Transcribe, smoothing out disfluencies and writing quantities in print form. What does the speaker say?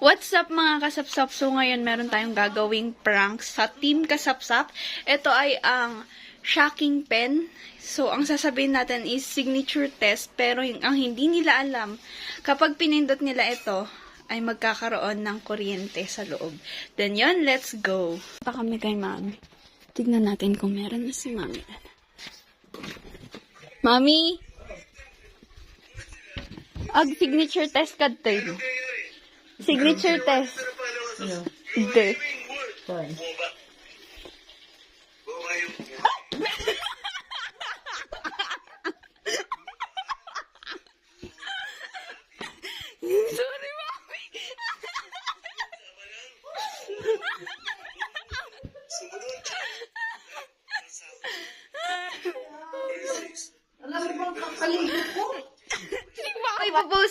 What's up mga kasapsap? So ngayon meron tayong gagawing prank sa Team Kasapsap. Ito ay ang shocking pen. So ang sasabihin natin is signature test. Pero ang hindi nila alam, kapag pinindot nila ito, ay magkakaroon ng kuryente sa loob. Then yun, let's go. Punta kami kay Mami. Tignan natin kung meron na si Mami. Mami! Ag signature test ka tayo. Signature test. Hindi. So,